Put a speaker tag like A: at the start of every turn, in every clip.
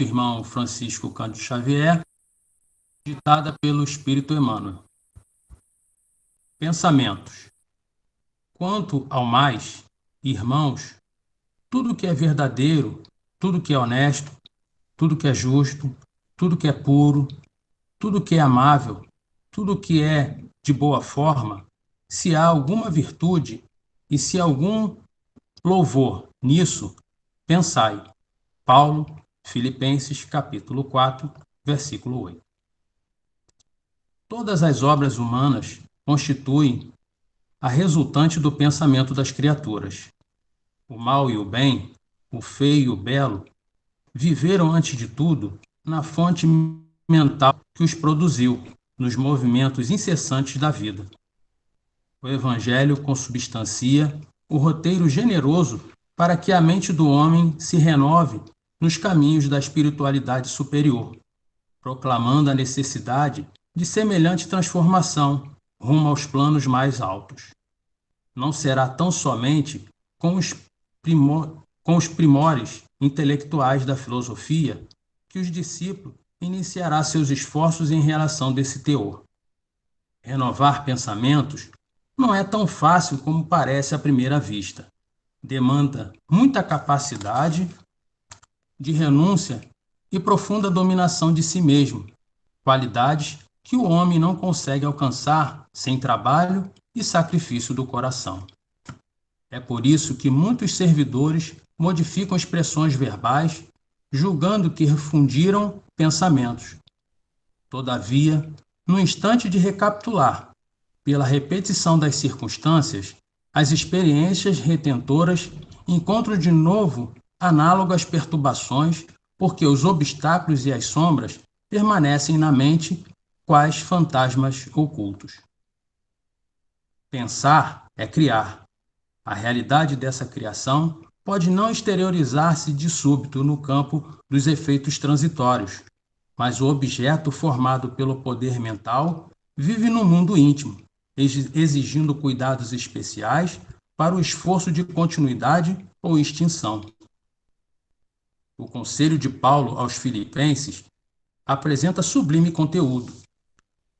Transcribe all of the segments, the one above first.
A: nosso irmão Francisco Cândido Xavier, ditada pelo Espírito Emmanuel. Pensamentos. Quanto ao mais, irmãos, tudo que é verdadeiro, tudo que é honesto, tudo que é justo, tudo que é puro, tudo que é amável, tudo que é de boa forma, se há alguma virtude e se há algum louvor nisso, pensai. Paulo, Filipenses, capítulo 4, versículo 8. Todas as obras humanas constituem a resultante do pensamento das criaturas. O mal e o bem, o feio e o belo, viveram antes de tudo na fonte mental que os produziu, nos movimentos incessantes da vida. O Evangelho consubstancia o roteiro generoso para que a mente do homem se renove nos caminhos da espiritualidade superior, proclamando a necessidade de semelhante transformação rumo aos planos mais altos. Não será tão somente com os primores intelectuais da filosofia que os discípulos iniciará seus esforços em relação desse teor. Renovar pensamentos não é tão fácil como parece à primeira vista. Demanda muita capacidade de renúncia e profunda dominação de si mesmo, qualidades que o homem não consegue alcançar sem trabalho e sacrifício do coração. É por isso que muitos servidores modificam expressões verbais, julgando que refundiram pensamentos. Todavia, no instante de recapitular, pela repetição das circunstâncias, as experiências retentoras encontram de novo análogas perturbações, porque os obstáculos e as sombras permanecem na mente quais fantasmas ocultos. Pensar é criar. A realidade dessa criação pode não exteriorizar-se de súbito no campo dos efeitos transitórios, mas o objeto formado pelo poder mental vive no mundo íntimo, exigindo cuidados especiais para o esforço de continuidade ou extinção. O conselho de Paulo aos Filipenses apresenta sublime conteúdo.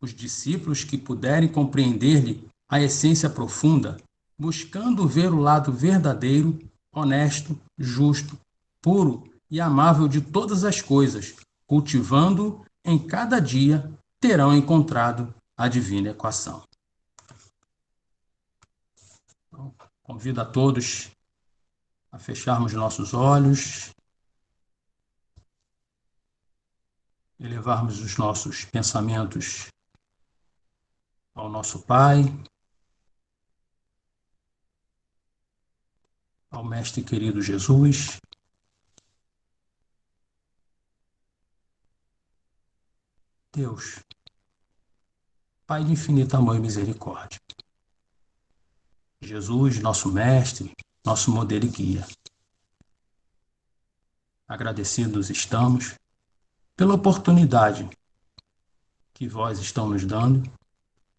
A: Os discípulos que puderem compreender-lhe a essência profunda, buscando ver o lado verdadeiro, honesto, justo, puro e amável de todas as coisas, cultivando em cada dia, terão encontrado a divina equação. Então, convido a todos a fecharmos nossos olhos, elevarmos os nossos pensamentos ao nosso Pai, ao Mestre querido Jesus, Deus, Pai de infinito amor e misericórdia. Jesus, nosso Mestre, nosso modelo e guia. Agradecidos estamos pela oportunidade que vós estão nos dando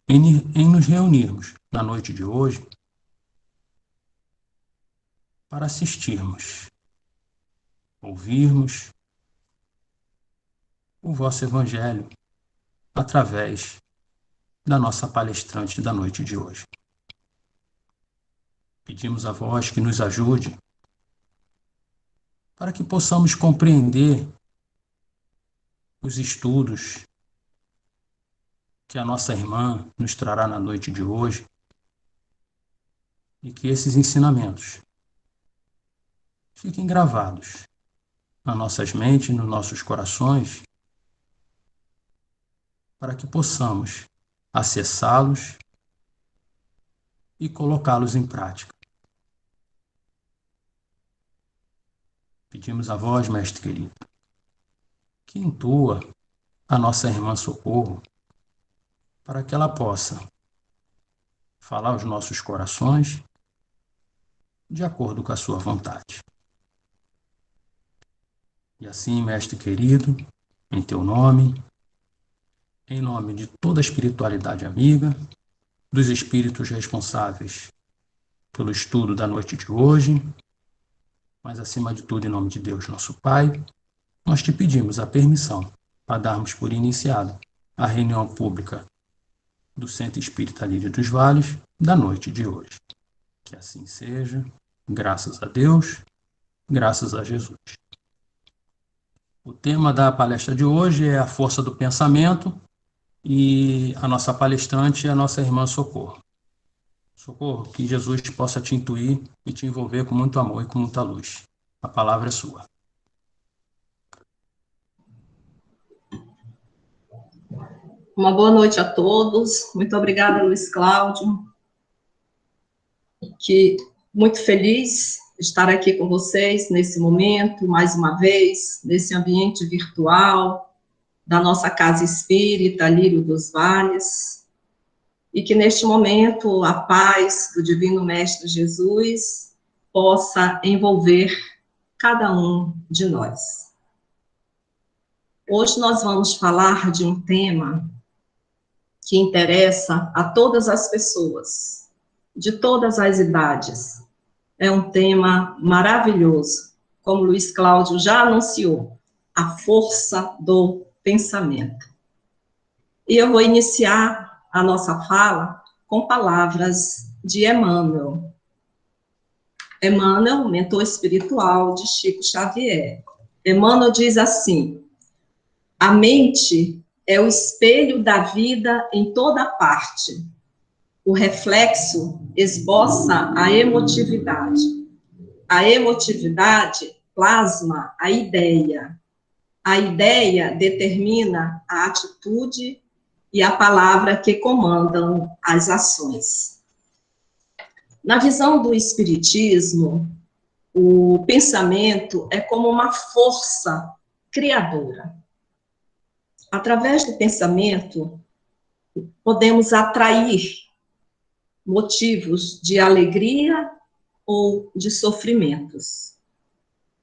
A: em nos reunirmos na noite de hoje para assistirmos, ouvirmos o vosso Evangelho através da nossa palestrante da noite de hoje. Pedimos a vós que nos ajude para que possamos compreender os estudos que a nossa irmã nos trará na noite de hoje e que esses ensinamentos fiquem gravados nas nossas mentes, nos nossos corações, para que possamos acessá-los e colocá-los em prática. Pedimos a vós, Mestre querido, que intua a nossa irmã Socorro para que ela possa falar aos nossos corações de acordo com a sua vontade. E assim, Mestre querido, em teu nome, em nome de toda a espiritualidade amiga, dos espíritos responsáveis pelo estudo da noite de hoje, mas acima de tudo em nome de Deus, nosso Pai, nós te pedimos a permissão para darmos por iniciado a reunião pública do Centro Espírita Lírio dos Vales da noite de hoje. Que assim seja, graças a Deus, graças a Jesus. O tema da palestra de hoje é a força do pensamento e a nossa palestrante é a nossa irmã Socorro. Socorro, que Jesus possa te intuir e te envolver com muito amor e com muita luz. A palavra é sua.
B: Uma boa noite a todos. Muito obrigada, Luiz Cláudio. Muito feliz de estar aqui com vocês nesse momento, mais uma vez, nesse ambiente virtual da nossa Casa Espírita, Lírio dos Vales, e que neste momento a paz do Divino Mestre Jesus possa envolver cada um de nós. Hoje nós vamos falar de um tema que interessa a todas as pessoas, de todas as idades. É um tema maravilhoso, como Luiz Cláudio já anunciou, a força do pensamento. E eu vou iniciar a nossa fala com palavras de Emmanuel. Emmanuel, mentor espiritual de Chico Xavier. Emmanuel diz assim: a mente é o espelho da vida em toda parte. O reflexo esboça a emotividade. A emotividade plasma a ideia. A ideia determina a atitude e a palavra que comandam as ações. Na visão do Espiritismo, o pensamento é como uma força criadora. Através do pensamento, podemos atrair motivos de alegria ou de sofrimentos.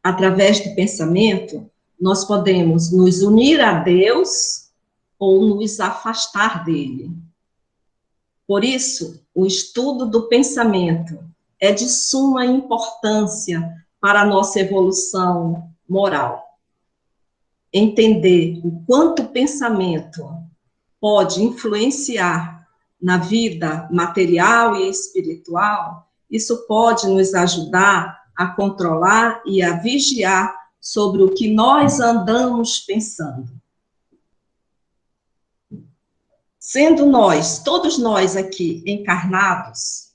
B: Através do pensamento, nós podemos nos unir a Deus ou nos afastar dele. Por isso, o estudo do pensamento é de suma importância para a nossa evolução moral. Entender o quanto o pensamento pode influenciar na vida material e espiritual, isso pode nos ajudar a controlar e a vigiar sobre o que nós andamos pensando. Sendo nós, todos nós aqui encarnados,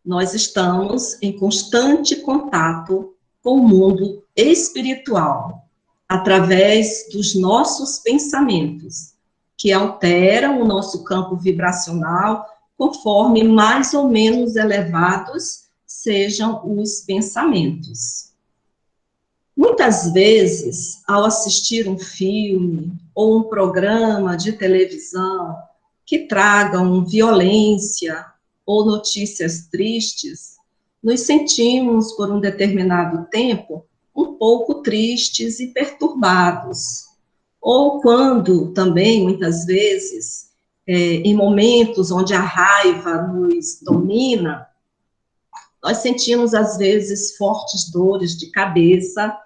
B: nós estamos em constante contato com o mundo espiritual, através dos nossos pensamentos, que alteram o nosso campo vibracional conforme mais ou menos elevados sejam os pensamentos. Muitas vezes, ao assistir um filme ou um programa de televisão que tragam violência ou notícias tristes, nos sentimos, por um determinado tempo, um pouco tristes e perturbados. Ou quando, também, muitas vezes, em momentos onde a raiva nos domina, nós sentimos, às vezes, fortes dores de cabeça,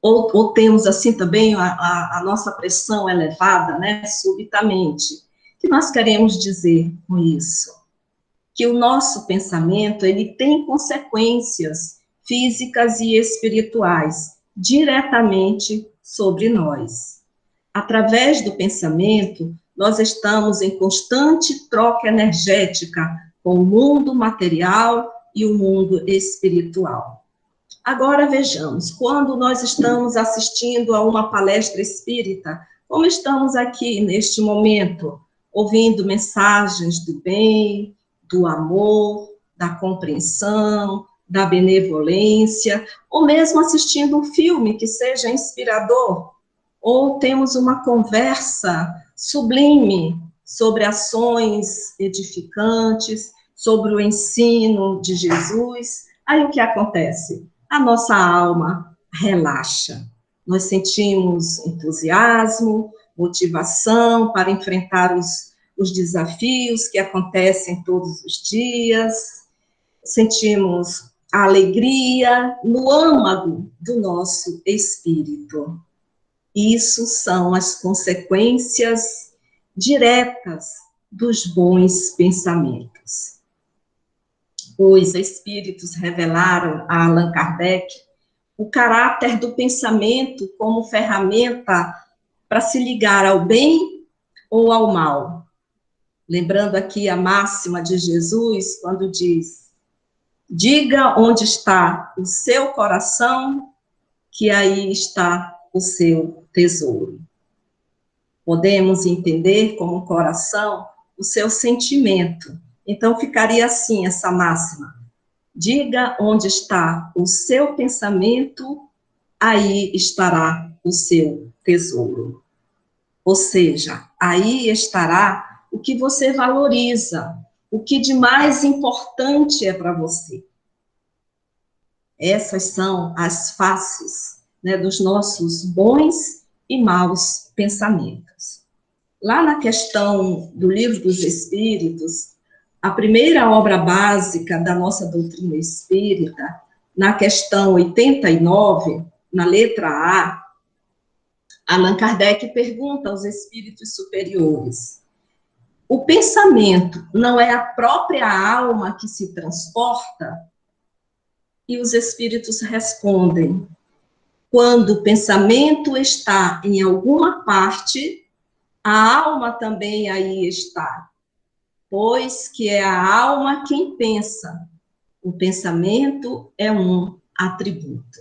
B: ou temos, assim, também a nossa pressão elevada, né, subitamente. O que nós queremos dizer com isso? Que o nosso pensamento, ele tem consequências físicas e espirituais, diretamente sobre nós. Através do pensamento, nós estamos em constante troca energética com o mundo material e o mundo espiritual. Agora vejamos, quando nós estamos assistindo a uma palestra espírita, como estamos aqui neste momento, ouvindo mensagens do bem, do amor, da compreensão, da benevolência, ou mesmo assistindo um filme que seja inspirador, ou temos uma conversa sublime sobre ações edificantes, sobre o ensino de Jesus, aí o que acontece? A nossa alma relaxa. Nós sentimos entusiasmo, motivação para enfrentar os desafios que acontecem todos os dias, sentimos a alegria no âmago do nosso espírito. Isso são as consequências diretas dos bons pensamentos. Os espíritos revelaram a Allan Kardec o caráter do pensamento como ferramenta para se ligar ao bem ou ao mal. Lembrando aqui a máxima de Jesus, quando diz: diga onde está o seu coração, que aí está o seu tesouro. Podemos entender como coração o seu sentimento. Então, ficaria assim essa máxima: diga onde está o seu pensamento, aí estará o seu tesouro. Ou seja, aí estará o que você valoriza, o que de mais importante é para você. Essas são as faces, né, dos nossos bons e maus pensamentos. Lá na questão do Livro dos Espíritos, a primeira obra básica da nossa doutrina espírita, na questão 89, na letra A, Allan Kardec pergunta aos espíritos superiores: o pensamento não é a própria alma que se transporta? E os espíritos respondem: quando o pensamento está em alguma parte, a alma também aí está, pois que é a alma quem pensa. O pensamento é um atributo.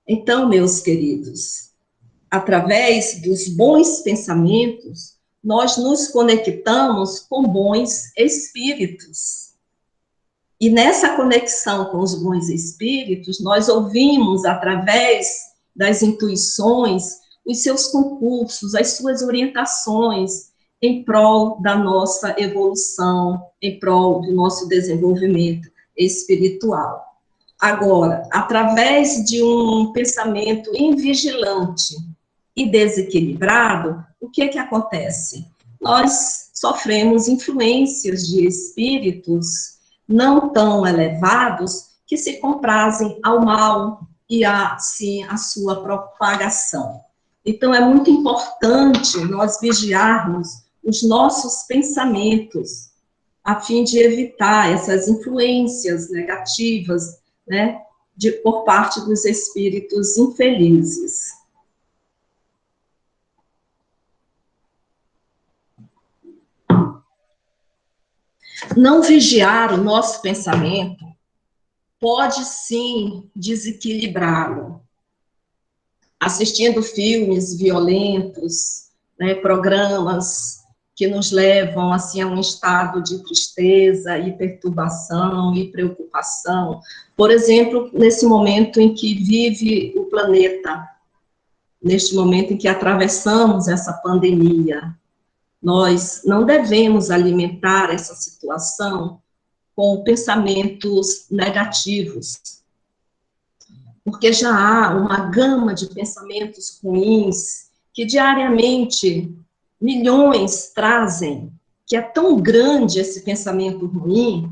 B: Então, meus queridos, através dos bons pensamentos, nós nos conectamos com bons espíritos. E nessa conexão com os bons espíritos, nós ouvimos, através das intuições, os seus concursos, as suas orientações em prol da nossa evolução, em prol do nosso desenvolvimento espiritual. Agora, através de um pensamento invigilante e desequilibrado, o que acontece? Nós sofremos influências de espíritos não tão elevados que se comprazem ao mal e, assim, a sua propagação. Então, é muito importante nós vigiarmos os nossos pensamentos, a fim de evitar essas influências negativas, né, por parte dos espíritos infelizes. Não vigiar o nosso pensamento pode, sim, desequilibrá-lo. Assistindo filmes violentos, né, programas que nos levam, assim, a um estado de tristeza e perturbação e preocupação. Por exemplo, nesse momento em que vive o planeta, neste momento em que atravessamos essa pandemia, nós não devemos alimentar essa situação com pensamentos negativos, porque já há uma gama de pensamentos ruins que diariamente milhões trazem, que é tão grande esse pensamento ruim,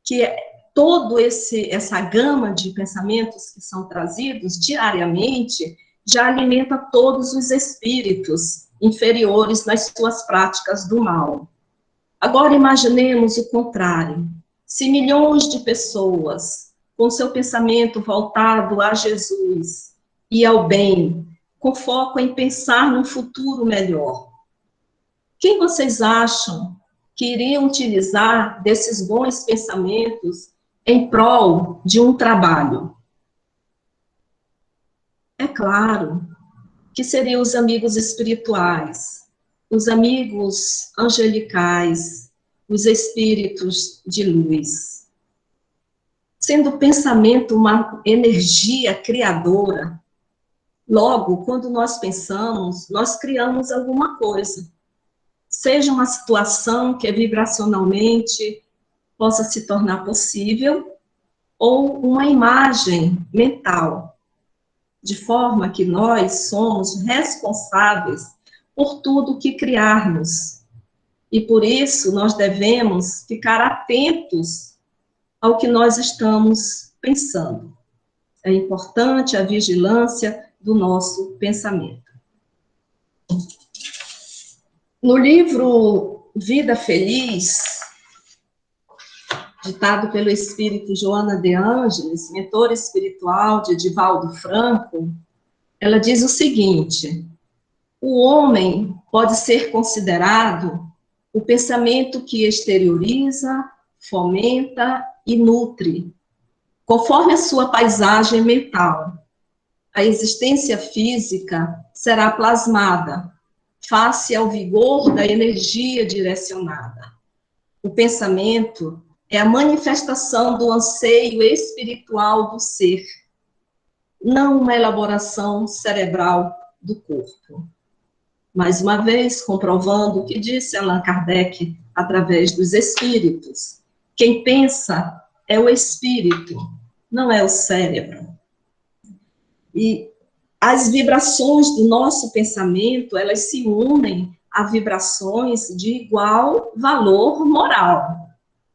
B: que todo essa gama de pensamentos que são trazidos diariamente já alimenta todos os espíritos inferiores nas suas práticas do mal. Agora imaginemos o contrário. Se milhões de pessoas, com seu pensamento voltado a Jesus e ao bem, com foco em pensar num futuro melhor, quem vocês acham que iriam utilizar desses bons pensamentos em prol de um trabalho? É claro que seriam os amigos espirituais, os amigos angelicais, os espíritos de luz. Sendo o pensamento uma energia criadora, logo, quando nós pensamos, nós criamos alguma coisa. Seja uma situação que vibracionalmente possa se tornar possível, ou uma imagem mental, de forma que nós somos responsáveis por tudo que criarmos. E por isso nós devemos ficar atentos ao que nós estamos pensando. É importante a vigilância do nosso pensamento. No livro Vida Feliz, ditado pelo espírito Joana de Ângeles, mentora espiritual de Divaldo Franco, ela diz o seguinte: o homem pode ser considerado o pensamento que exterioriza, fomenta e nutre, conforme a sua paisagem mental. A existência física será plasmada, face ao vigor da energia direcionada. O pensamento é a manifestação do anseio espiritual do ser, não uma elaboração cerebral do corpo. Mais uma vez, comprovando o que disse Allan Kardec através dos espíritos. Quem pensa é o espírito, não é o cérebro. E as vibrações do nosso pensamento, elas se unem a vibrações de igual valor moral.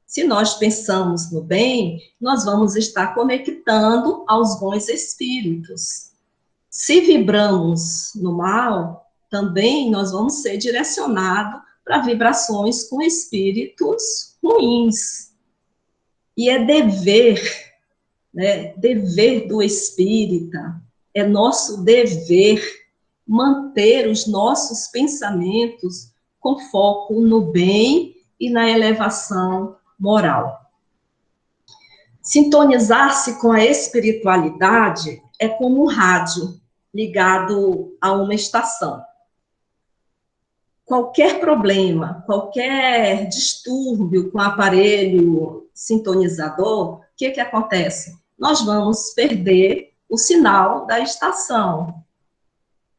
B: Se nós pensamos no bem, nós vamos estar conectando aos bons espíritos. Se vibramos no mal, também nós vamos ser direcionados para vibrações com espíritos ruins. E é dever, né, dever do espírita, é nosso dever manter os nossos pensamentos com foco no bem e na elevação moral. Sintonizar-se com a espiritualidade é como um rádio ligado a uma estação. Qualquer problema, qualquer distúrbio com o aparelho sintonizador, o que acontece? Nós vamos perder o sinal da estação.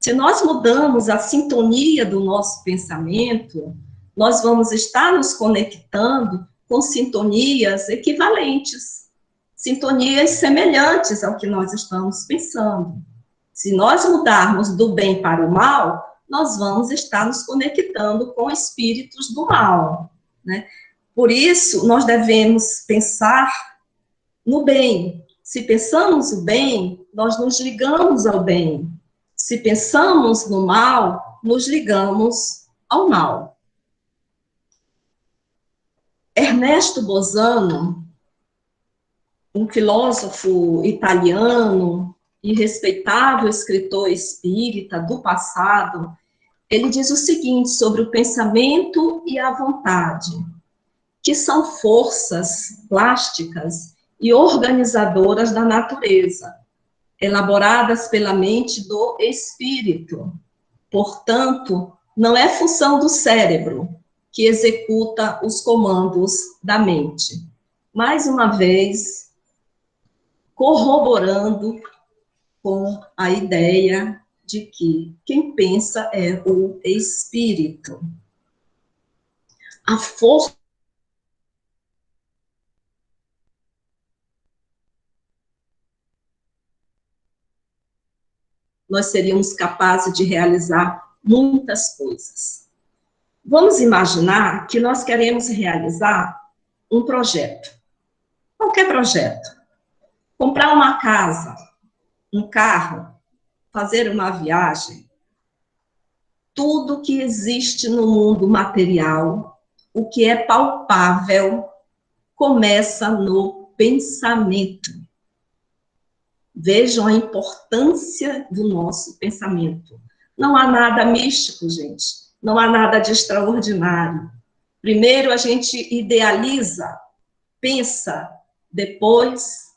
B: Se nós mudamos a sintonia do nosso pensamento, nós vamos estar nos conectando com sintonias equivalentes, sintonias semelhantes ao que nós estamos pensando. Se nós mudarmos do bem para o mal, nós vamos estar nos conectando com espíritos do mal, né? Por isso, nós devemos pensar no bem. Se pensamos o bem, nós nos ligamos ao bem. Se pensamos no mal, nos ligamos ao mal. Ernesto Bosano, um filósofo italiano e respeitável escritor espírita do passado, ele diz o seguinte sobre o pensamento e a vontade, que são forças plásticas e organizadoras da natureza, elaboradas pela mente do espírito. Portanto, não é função do cérebro que executa os comandos da mente. Mais uma vez, corroborando com a ideia de que quem pensa é o espírito. A força nós seríamos capazes de realizar muitas coisas. Vamos imaginar que nós queremos realizar um projeto, qualquer projeto. Comprar uma casa, um carro, fazer uma viagem. Tudo que existe no mundo material, o que é palpável, começa no pensamento. Vejam a importância do nosso pensamento. Não há nada místico, gente. Não há nada de extraordinário. Primeiro a gente idealiza, pensa, depois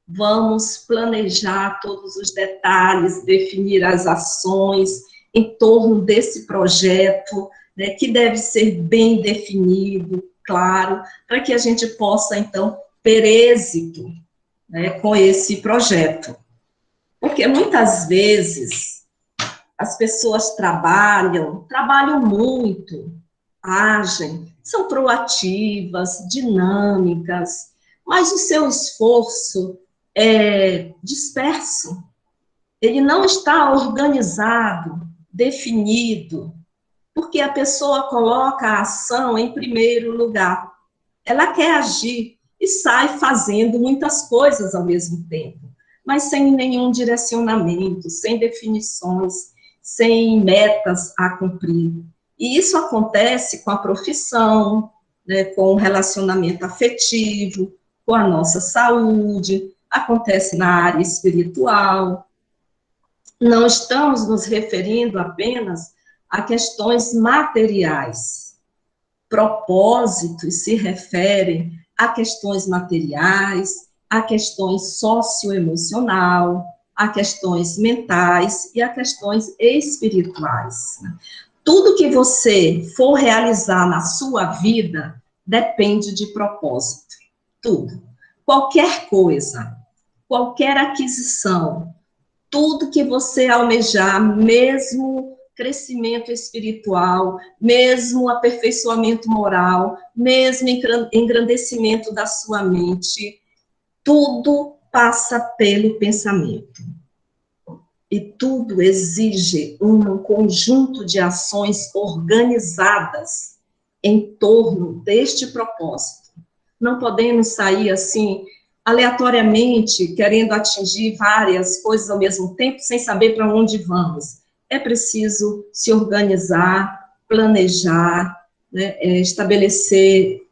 B: vamos planejar todos os detalhes, definir as ações em torno desse projeto, né, que deve ser bem definido, claro, para que a gente possa, então, ter êxito, né, com esse projeto. Porque muitas vezes as pessoas trabalham muito, agem, são proativas, dinâmicas, mas o seu esforço é disperso, ele não está organizado, definido, porque a pessoa coloca a ação em primeiro lugar. Ela quer agir, e sai fazendo muitas coisas ao mesmo tempo, mas sem nenhum direcionamento, sem definições, sem metas a cumprir. E isso acontece com a profissão, né, com o relacionamento afetivo, com a nossa saúde, acontece na área espiritual. Não estamos nos referindo apenas a questões materiais. Propósitos se referem a questões materiais, a questões socioemocional, a questões mentais e a questões espirituais. Tudo que você for realizar na sua vida depende de propósito. Tudo. Qualquer coisa, qualquer aquisição, tudo que você almejar, mesmo crescimento espiritual, mesmo aperfeiçoamento moral, mesmo engrandecimento da sua mente, tudo passa pelo pensamento. E tudo exige um conjunto de ações organizadas em torno deste propósito. Não podemos sair assim, aleatoriamente, querendo atingir várias coisas ao mesmo tempo, sem saber para onde vamos. É preciso se organizar, planejar, né, estabelecer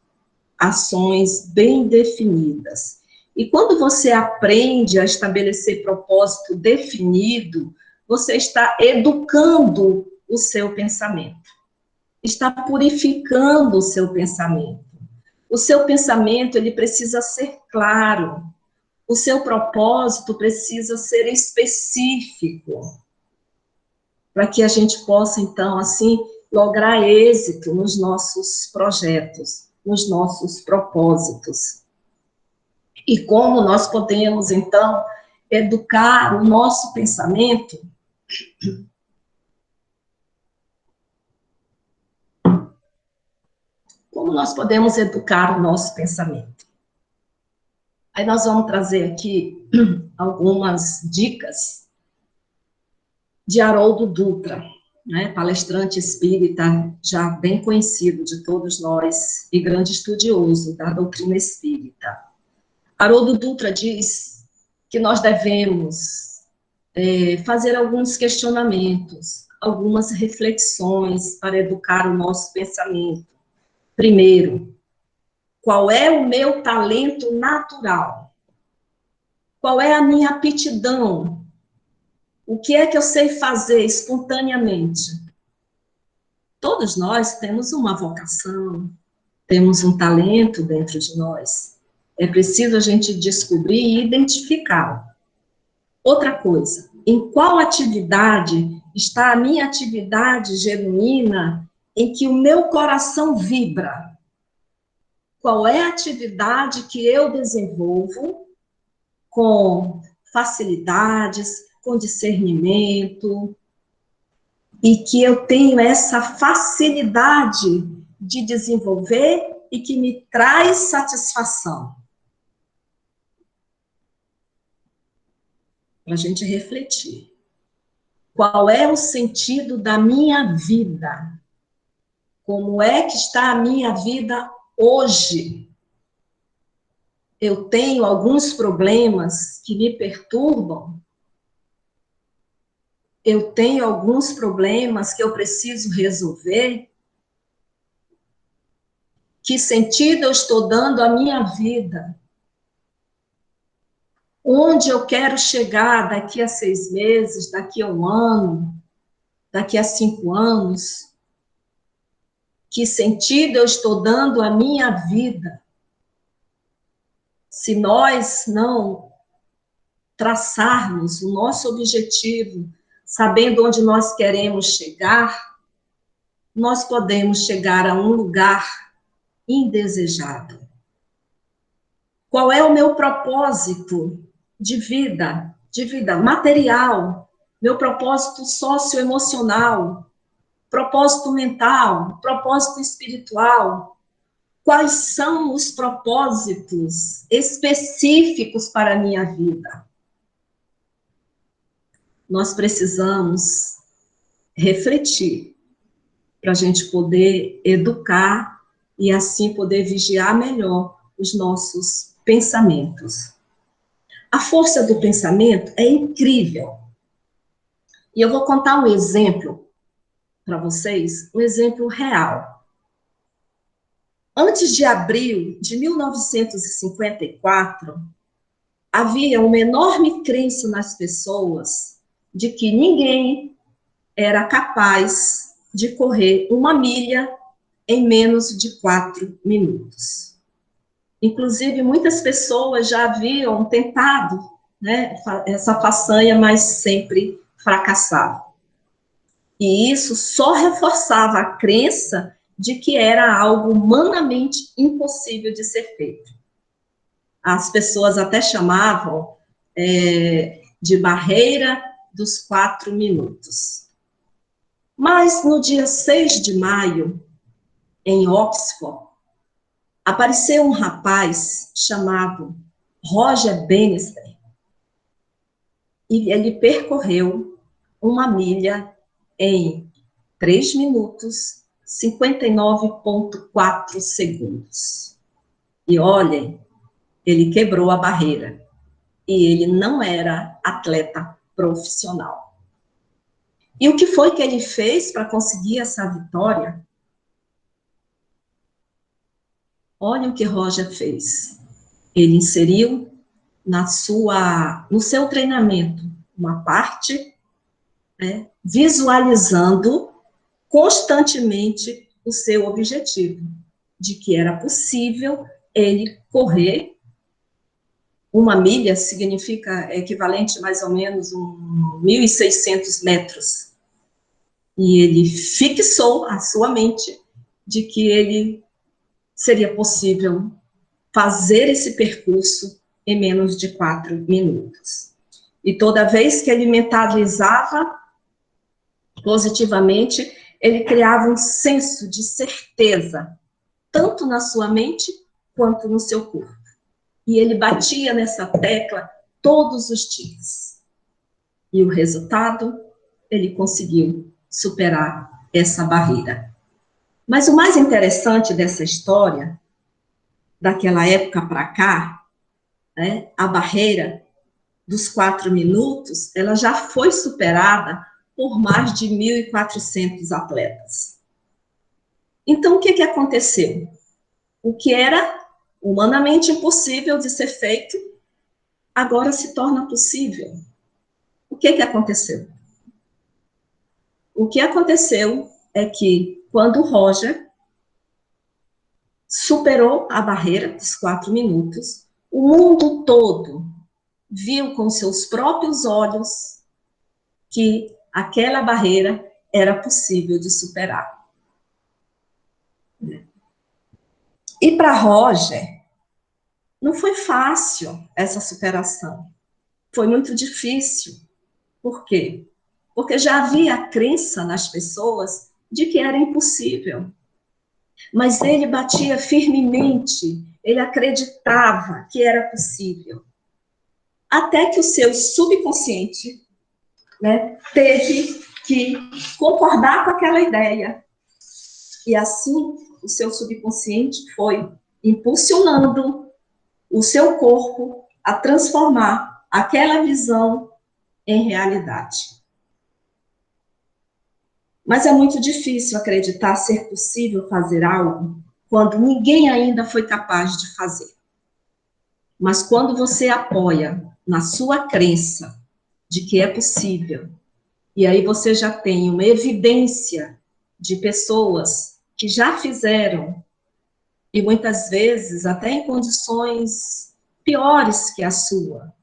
B: ações bem definidas. E quando você aprende a estabelecer propósito definido, você está educando o seu pensamento, está purificando o seu pensamento. O seu pensamento, ele precisa ser claro, o seu propósito precisa ser específico, para que a gente possa, então, assim, lograr êxito nos nossos projetos, nos nossos propósitos. E como nós podemos, então, educar o nosso pensamento? Como nós podemos educar o nosso pensamento? Aí nós vamos trazer aqui algumas dicas de Haroldo Dutra, né, palestrante espírita já bem conhecido de todos nós e grande estudioso da doutrina espírita. Haroldo Dutra diz que nós devemos fazer alguns questionamentos, algumas reflexões para educar o nosso pensamento. Primeiro, qual é o meu talento natural? Qual é a minha aptidão? O que é que eu sei fazer espontaneamente? Todos nós temos uma vocação, temos um talento dentro de nós. É preciso a gente descobrir e identificá-lo. Outra coisa, em qual atividade está a minha atividade genuína em que o meu coração vibra? Qual é a atividade que eu desenvolvo com facilidades, com discernimento, e que eu tenho essa facilidade de desenvolver e que me traz satisfação? Para a gente refletir. Qual é o sentido da minha vida? Como é que está a minha vida hoje? Eu tenho alguns problemas que me perturbam? Eu tenho alguns problemas que eu preciso resolver? Que sentido eu estou dando à minha vida? Onde eu quero chegar daqui a 6 meses, daqui a 1 ano, daqui a 5 anos? Que sentido eu estou dando à minha vida? Se nós não traçarmos o nosso objetivo, sabendo onde nós queremos chegar, nós podemos chegar a um lugar indesejado. Qual é o meu propósito de vida material, meu propósito socioemocional, propósito mental, propósito espiritual? Quais são os propósitos específicos para a minha vida? Nós precisamos refletir para a gente poder educar e assim poder vigiar melhor os nossos pensamentos. A força do pensamento é incrível. E eu vou contar um exemplo para vocês, um exemplo real. Antes de abril de 1954, havia uma enorme crença nas pessoas de que ninguém era capaz de correr 1 milha em menos de 4 minutos. Inclusive, muitas pessoas já haviam tentado, né, essa façanha, mas sempre fracassavam. E isso só reforçava a crença de que era algo humanamente impossível de ser feito. As pessoas até chamavam de barreira dos 4 minutos. Mas no dia 6 de maio, em Oxford, apareceu um rapaz chamado Roger Bannister, e ele percorreu 1 milha em 3 minutos, 59,4 segundos. E olhem, ele quebrou a barreira. E ele não era atleta profissional. E o que foi que ele fez para conseguir essa vitória? Olha o que Roger fez. Ele inseriu no seu treinamento uma parte, né, visualizando constantemente o seu objetivo, de que era possível ele correr 1 milha, significa equivalente mais ou menos a 1.600 metros. E ele fixou a sua mente de que ele seria possível fazer esse percurso em menos de 4 minutos. E toda vez que ele mentalizava positivamente, ele criava um senso de certeza, tanto na sua mente quanto no seu corpo. E ele batia nessa tecla todos os dias. E o resultado, ele conseguiu superar essa barreira. Mas o mais interessante dessa história, daquela época para cá, né, a barreira dos 4 minutos, ela já foi superada por mais de 1.400 atletas. Então, o que aconteceu? O que era humanamente impossível de ser feito, agora se torna possível. O que aconteceu? O que aconteceu é que, quando o Roger superou a barreira dos 4 minutos, o mundo todo viu com seus próprios olhos que aquela barreira era possível de superar. E para Roger, não foi fácil essa superação. Foi muito difícil. Por quê? Porque já havia a crença nas pessoas de que era impossível. Mas ele batia firmemente, ele acreditava que era possível. Até que o seu subconsciente, né, teve que concordar com aquela ideia. E assim, o seu subconsciente foi impulsionando o seu corpo a transformar aquela visão em realidade. Mas é muito difícil acreditar ser possível fazer algo quando ninguém ainda foi capaz de fazer. Mas quando você apoia na sua crença de que é possível, e aí você já tem uma evidência de pessoas que já fizeram, e muitas vezes até em condições piores que a sua.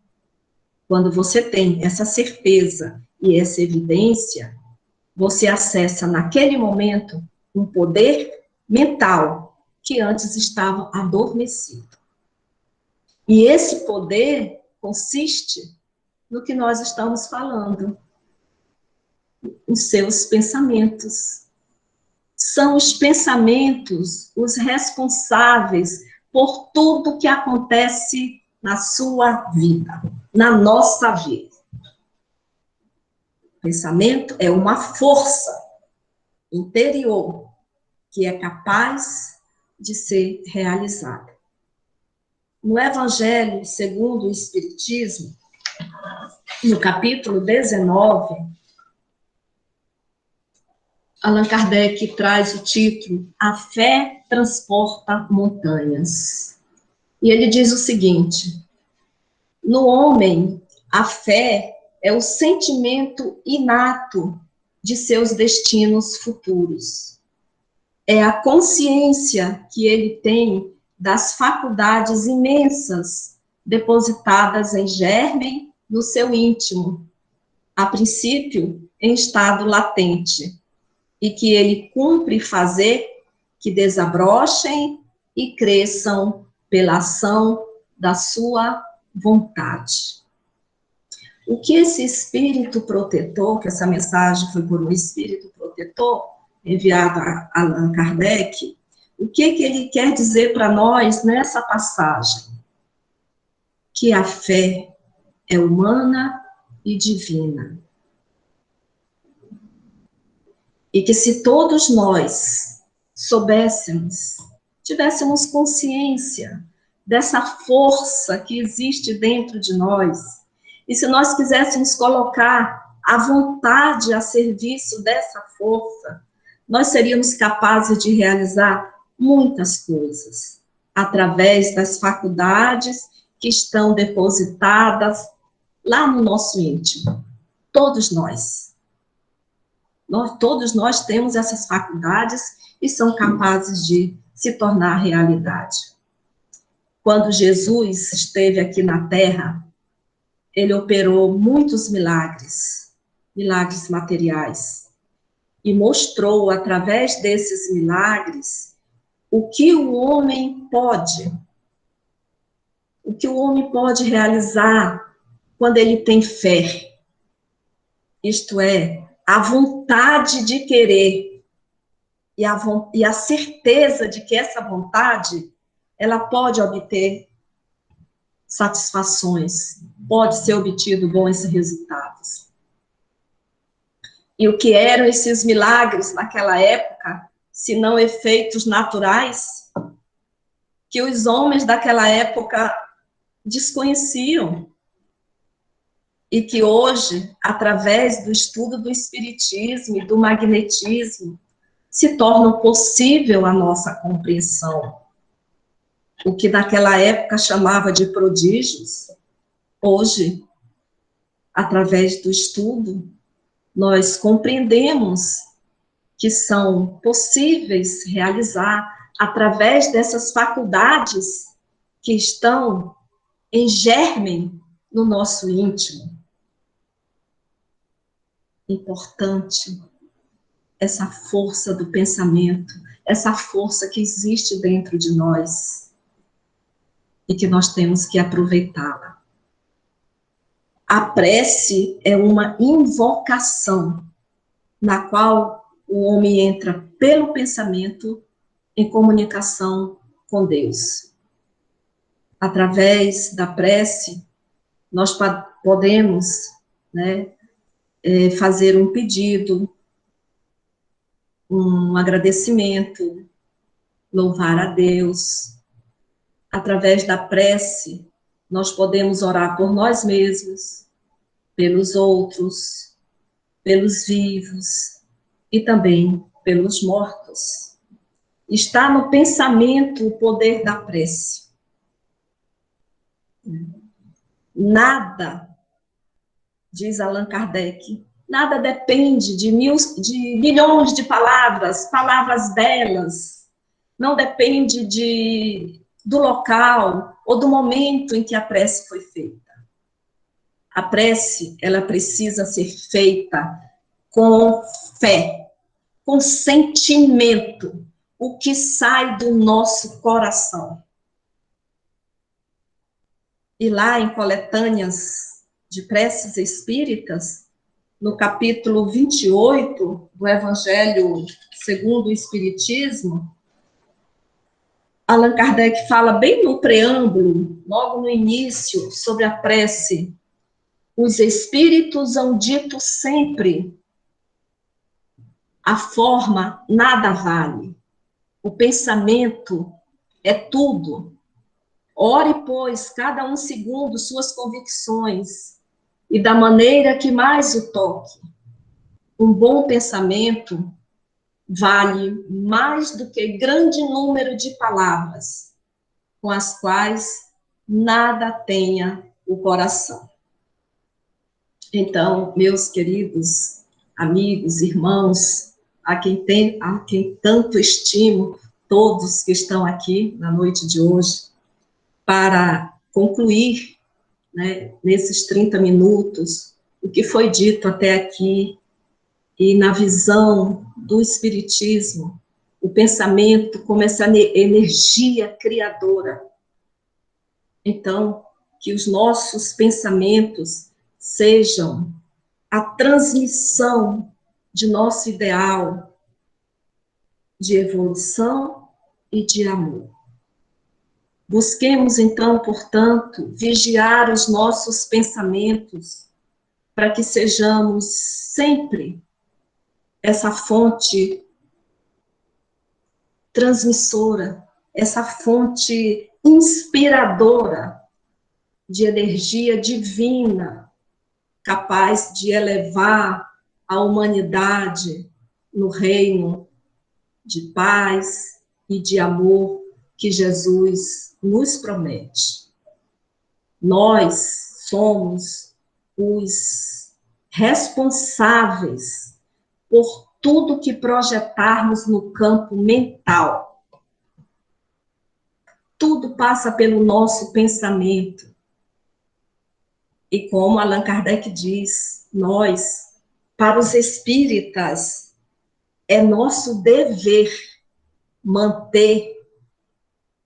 B: Quando você tem essa certeza e essa evidência, você acessa naquele momento um poder mental que antes estava adormecido. E esse poder consiste no que nós estamos falando, os seus pensamentos. São os pensamentos os responsáveis por tudo que acontece na sua vida, na nossa vida. O pensamento é uma força interior que é capaz de ser realizada. No Evangelho segundo o Espiritismo, no capítulo 19, Allan Kardec traz o título A Fé Transporta Montanhas. E ele diz o seguinte: no homem, a fé é o sentimento inato de seus destinos futuros. É a consciência que ele tem das faculdades imensas depositadas em germe no seu íntimo, a princípio em estado latente, e que ele cumpre fazer que desabrochem e cresçam pela ação da sua vontade. O que esse espírito protetor, que essa mensagem foi por um espírito protetor, enviado a Allan Kardec, o que ele quer dizer para nós nessa passagem? Que a fé é humana e divina. E que se todos nós soubéssemos, tivéssemos consciência dessa força que existe dentro de nós, e se nós quiséssemos colocar a vontade a serviço dessa força, nós seríamos capazes de realizar muitas coisas, através das faculdades que estão depositadas lá no nosso íntimo. Todos nós. Todos nós temos essas faculdades e são capazes de se tornar realidade. Quando Jesus esteve aqui na Terra, ele operou muitos milagres, milagres materiais, e mostrou, através desses milagres, o que o homem pode realizar quando ele tem fé. Isto é, a vontade de querer e a certeza de que essa vontade, ela pode obter satisfações, pode ser obtido bons resultados. E o que eram esses milagres naquela época, se não efeitos naturais, que os homens daquela época desconheciam, e que hoje, através do estudo do espiritismo e do magnetismo, se tornam possível a nossa compreensão. O que naquela época chamava de prodígios, hoje, através do estudo, nós compreendemos que são possíveis realizar através dessas faculdades que estão em germe no nosso íntimo. Importante essa força do pensamento, essa força que existe dentro de nós e que nós temos que aproveitá-la. A prece é uma invocação na qual o homem entra pelo pensamento em comunicação com Deus. Através da prece, nós podemos, fazer um pedido, um agradecimento, louvar a Deus. Através da prece, nós podemos orar por nós mesmos, pelos outros, pelos vivos e também pelos mortos. Está no pensamento o poder da prece. Nada, diz Allan Kardec, nada depende de milhões de palavras belas, não depende do local ou do momento em que a prece foi feita. A prece, ela precisa ser feita com fé, com sentimento, o que sai do nosso coração. E lá em Coletâneas de Preces Espíritas, no capítulo 28 do Evangelho segundo o Espiritismo, Allan Kardec fala bem no preâmbulo, logo no início, sobre a prece. Os espíritos hão dito sempre: a forma nada vale, o pensamento é tudo. Ore, pois, cada um segundo suas convicções e da maneira que mais o toque. Um bom pensamento vale mais do que grande número de palavras, com as quais nada tenha o coração. Então, meus queridos amigos, irmãos, a quem tanto estimo, todos que estão aqui na noite de hoje, para concluir, né, nesses 30 minutos, o que foi dito até aqui, e na visão do Espiritismo, o pensamento como essa energia criadora. Então, que os nossos pensamentos sejam a transmissão de nosso ideal de evolução e de amor. Busquemos, então, portanto, vigiar os nossos pensamentos para que sejamos sempre essa fonte transmissora, essa fonte inspiradora de energia divina, capaz de elevar a humanidade no reino de paz e de amor que Jesus nos promete. Nós somos os responsáveis por tudo que projetarmos no campo mental. Tudo passa pelo nosso pensamento. E como Allan Kardec diz, nós, para os espíritas, é nosso dever manter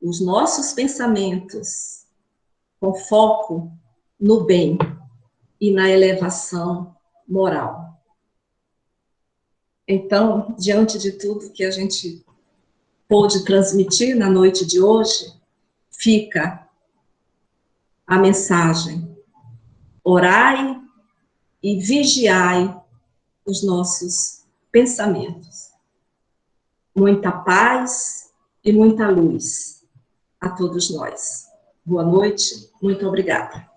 B: os nossos pensamentos com foco no bem e na elevação moral. Então, diante de tudo que a gente pôde transmitir na noite de hoje, fica a mensagem: orai e vigiai os nossos pensamentos. Muita paz e muita luz a todos nós. Boa noite, muito obrigada.